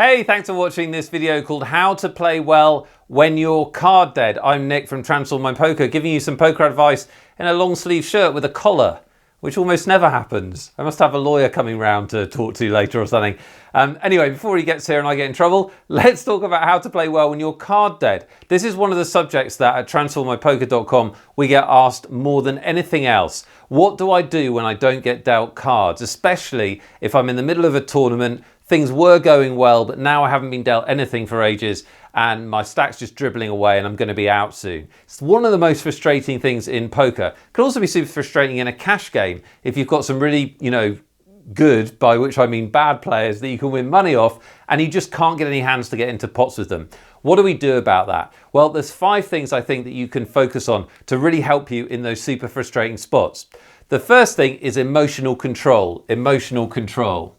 Hey, thanks for watching this video called How to Play Well When You're Card Dead. I'm Nick from Transform My Poker, giving you some poker advice in a long sleeve shirt with a collar, which almost never happens. I must have a lawyer coming round to talk to later or something. Anyway, before he gets here and I get in trouble, let's talk about how to play well when you're card dead. This is one of the subjects that at transformmypoker.com we get asked more than anything else. What do I do when I don't get dealt cards, especially if I'm in the middle of a tournament? Things were going well, but now I haven't been dealt anything for ages and my stack's just dribbling away and I'm going to be out soon. It's one of the most frustrating things in poker. It can also be super frustrating in a cash game if you've got some really, good, by which I mean bad players that you can win money off and you just can't get any hands to get into pots with them. What do we do about that? Well, there's 5 things I think that you can focus on to really help you in those super frustrating spots. The first thing is emotional control. Emotional control.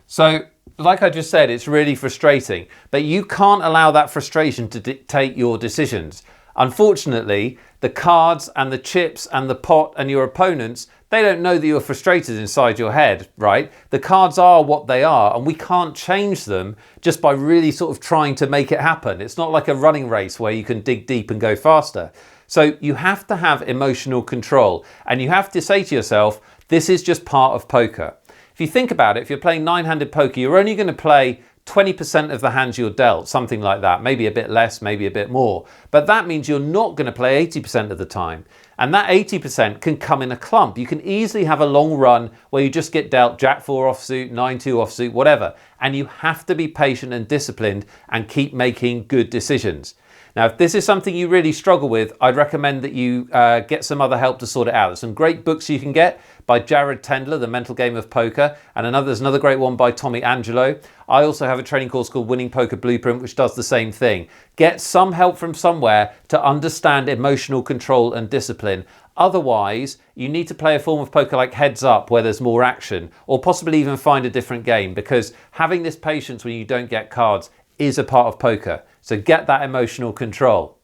So, like I just said, it's really frustrating, but you can't allow that frustration to dictate your decisions. Unfortunately, the cards and the chips and the pot and your opponents, they don't know that you're frustrated inside your head, right? The cards are what they are, and we can't change them just by really sort of trying to make it happen. It's not like a running race where you can dig deep and go faster. So you have to have emotional control, and you have to say to yourself, this is just part of poker. If you think about it, if you're playing 9-handed poker, you're only going to play 20% of the hands you're dealt, something like that, maybe a bit less, maybe a bit more. But that means you're not going to play 80% of the time. And that 80% can come in a clump. You can easily have a long run where you just get dealt Jack-4 offsuit, 9-2 offsuit, whatever. And you have to be patient and disciplined and keep making good decisions. Now, if this is something you really struggle with, I'd recommend that you get some other help to sort it out. There's some great books you can get by Jared Tendler, The Mental Game of Poker, and there's another great one by Tommy Angelo. I also have a training course called Winning Poker Blueprint, which does the same thing. Get some help from somewhere to understand emotional control and discipline. Otherwise, you need to play a form of poker like heads up where there's more action, or possibly even find a different game, because having this patience when you don't get cards is a part of poker. So get that emotional control.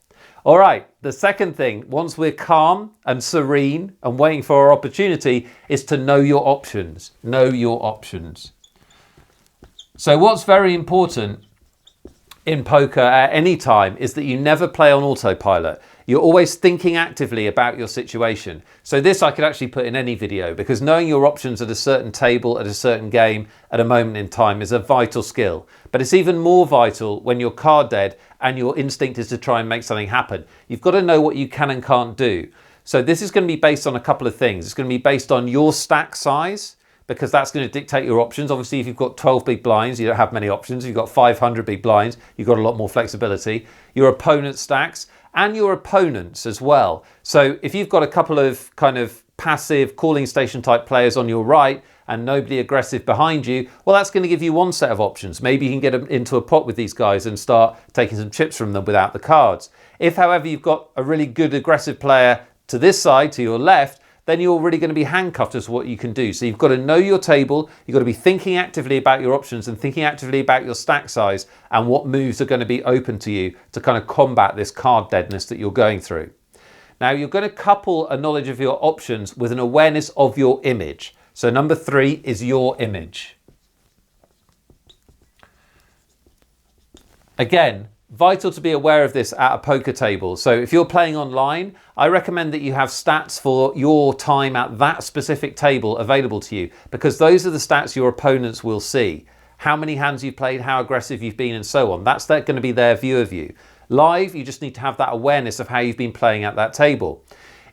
All right, the second thing, once we're calm and serene and waiting for our opportunity, is to know your options. Know your options. So what's very important in poker at any time is that you never play on autopilot. You're always thinking actively about your situation. So this I could actually put in any video, because knowing your options at a certain table, at a certain game, at a moment in time is a vital skill. But it's even more vital when you're card dead and your instinct is to try and make something happen. You've got to know what you can and can't do. So this is going to be based on a couple of things. It's going to be based on your stack size, because that's going to dictate your options. Obviously, if you've got 12 big blinds, you don't have many options. If you've got 500 big blinds, you've got a lot more flexibility. Your opponent's stacks and your opponents as well. So if you've got a couple of kind of passive calling station type players on your right and nobody aggressive behind you, well, that's going to give you one set of options. Maybe you can get into a pot with these guys and start taking some chips from them without the cards. If, however, you've got a really good aggressive player to this side, to your left, then you're really going to be handcuffed as to what you can do. So you've got to know your table, you've got to be thinking actively about your options and thinking actively about your stack size and what moves are going to be open to you to kind of combat this card deadness that you're going through. Now, you're going to couple a knowledge of your options with an awareness of your image. So number 3 is your image. Again, vital to be aware of this at a poker table. So if you're playing online, I recommend that you have stats for your time at that specific table available to you, because those are the stats your opponents will see. How many hands you've played, how aggressive you've been, and so on. That's going to be their view of you. Live, you just need to have that awareness of how you've been playing at that table.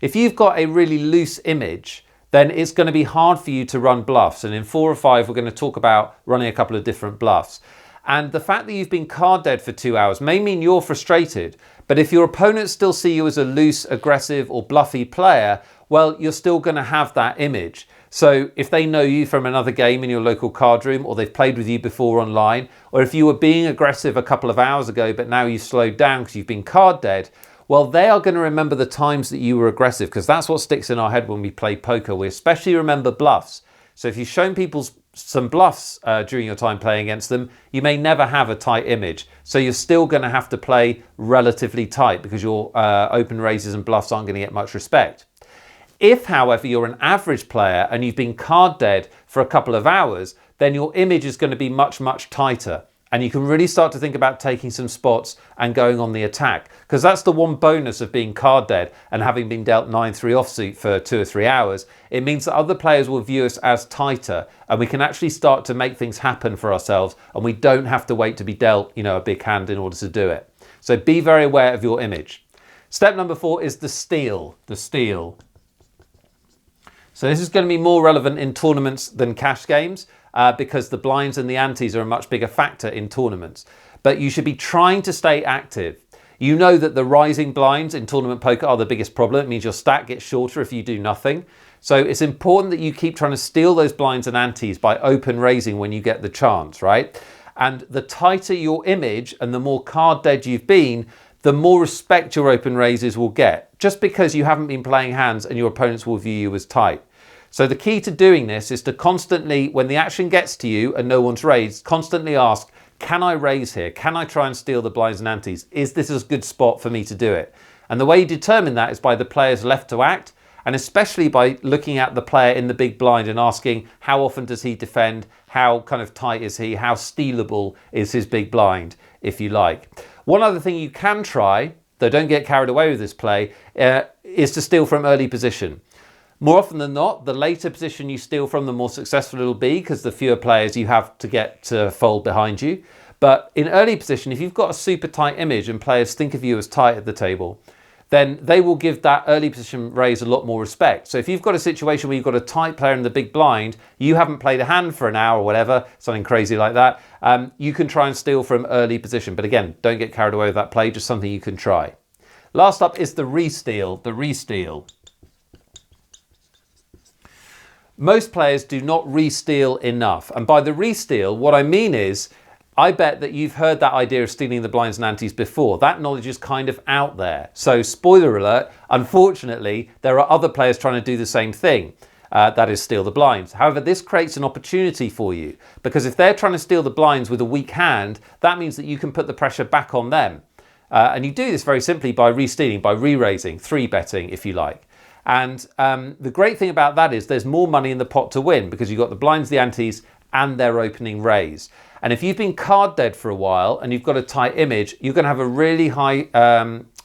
If you've got a really loose image, then it's going to be hard for you to run bluffs. And in 4 or 5, we're going to talk about running a couple of different bluffs. And the fact that you've been card dead for 2 hours may mean you're frustrated, but if your opponents still see you as a loose, aggressive or bluffy player, well, you're still going to have that image. So if they know you from another game in your local card room, or they've played with you before online, or if you were being aggressive a couple of hours ago, but now you've slowed down because you've been card dead, well, they are going to remember the times that you were aggressive, because that's what sticks in our head when we play poker. We especially remember bluffs. So if you've shown people some bluffs during your time playing against them, you may never have a tight image. So you're still going to have to play relatively tight, because your open raises and bluffs aren't going to get much respect. If, however, you're an average player and you've been card dead for a couple of hours, then your image is going to be much, much tighter. And you can really start to think about taking some spots and going on the attack. Because that's the one bonus of being card dead and having been dealt 9-3 offsuit for 2 or 3 hours. It means that other players will view us as tighter and we can actually start to make things happen for ourselves, and we don't have to wait to be dealt, a big hand in order to do it. So be very aware of your image. Step number 4 is the steal. The steal. So this is going to be more relevant in tournaments than cash games. Because the blinds and the antes are a much bigger factor in tournaments. But you should be trying to stay active. You know that the rising blinds in tournament poker are the biggest problem. It means your stack gets shorter if you do nothing. So it's important that you keep trying to steal those blinds and antes by open raising when you get the chance, right? And the tighter your image and the more card dead you've been, the more respect your open raises will get, just because you haven't been playing hands and your opponents will view you as tight. So the key to doing this is to constantly, when the action gets to you and no one's raised, constantly ask, can I raise here? Can I try and steal the blinds and antes? Is this a good spot for me to do it? And the way you determine that is by the players left to act, and especially by looking at the player in the big blind and asking, how often does he defend? How kind of tight is he? How stealable is his big blind, if you like? One other thing you can try, though don't get carried away with this play, is to steal from early position. More often than not, the later position you steal from, the more successful it'll be, because the fewer players you have to get to fold behind you. But in early position, if you've got a super tight image and players think of you as tight at the table, then they will give that early position raise a lot more respect. So if you've got a situation where you've got a tight player in the big blind, you haven't played a hand for an hour or whatever, something crazy like that, you can try and steal from early position. But again, don't get carried away with that play, just something you can try. Last up is the Reese Deal. The Reese Deal. Most players do not re-steal enough. And by the re-steal, what I mean is, I bet that you've heard that idea of stealing the blinds and antes before. That knowledge is kind of out there. So spoiler alert, unfortunately, there are other players trying to do the same thing. That is steal the blinds. However, this creates an opportunity for you, because if they're trying to steal the blinds with a weak hand, that means that you can put the pressure back on them. And you do this very simply by re-stealing, by re-raising, 3-betting if you like. And the great thing about that is there's more money in the pot to win, because you've got the blinds, the antes, and their opening raise. And if you've been card dead for a while and you've got a tight image, you're going to have a really high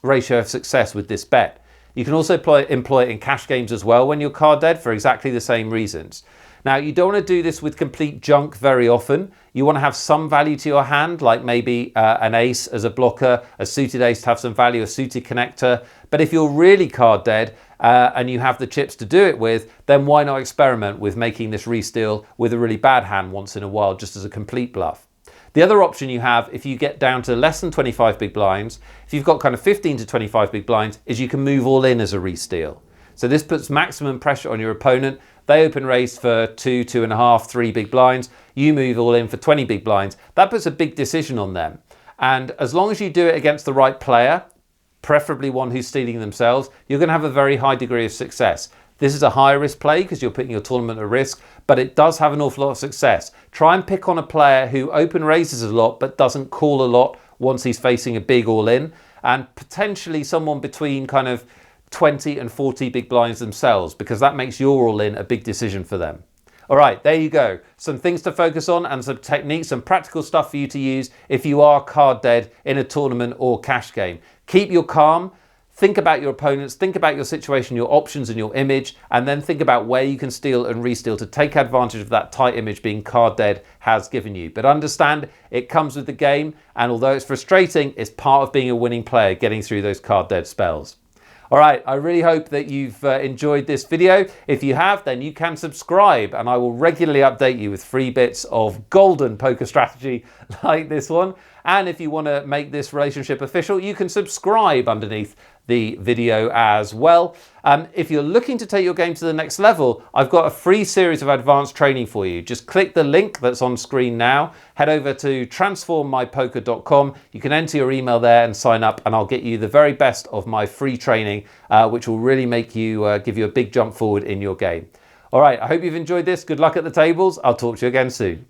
ratio of success with this bet. You can also employ it in cash games as well when you're card dead for exactly the same reasons. Now, you don't want to do this with complete junk very often. You want to have some value to your hand, like maybe an ace as a blocker, a suited ace to have some value, a suited connector. But if you're really card dead and you have the chips to do it with, then why not experiment with making this re-steal with a really bad hand once in a while, just as a complete bluff. The other option you have, if you get down to less than 25 big blinds, if you've got kind of 15 to 25 big blinds, is you can move all in as a re-steal. So this puts maximum pressure on your opponent. They open raise for 2, 2.5, 3 big blinds. You move all in for 20 big blinds. That puts a big decision on them. And as long as you do it against the right player, preferably one who's stealing themselves, you're going to have a very high degree of success. This is a high risk play because you're putting your tournament at risk, but it does have an awful lot of success. Try and pick on a player who open raises a lot but doesn't call a lot once he's facing a big all in, and potentially someone between kind of 20 and 40 big blinds themselves, because that makes your all in a big decision for them. All right, there you go. Some things to focus on and some techniques, some practical stuff for you to use if you are card dead in a tournament or cash game. Keep your calm, think about your opponents, think about your situation, your options and your image, and then think about where you can steal and re-steal to take advantage of that tight image being card dead has given you. But understand, it comes with the game, and although it's frustrating, it's part of being a winning player, getting through those card dead spells. All right, I really hope that you've enjoyed this video. If you have, then you can subscribe, and I will regularly update you with free bits of golden poker strategy like this one. And if you want to make this relationship official, you can subscribe underneath the video as well. If you're looking to take your game to the next level, I've got a free series of advanced training for you. Just click the link that's on screen now, head over to transformmypoker.com. You can enter your email there and sign up, and I'll get you the very best of my free training, which will really make you, give you a big jump forward in your game. All right, I hope you've enjoyed this. Good luck at the tables. I'll talk to you again soon.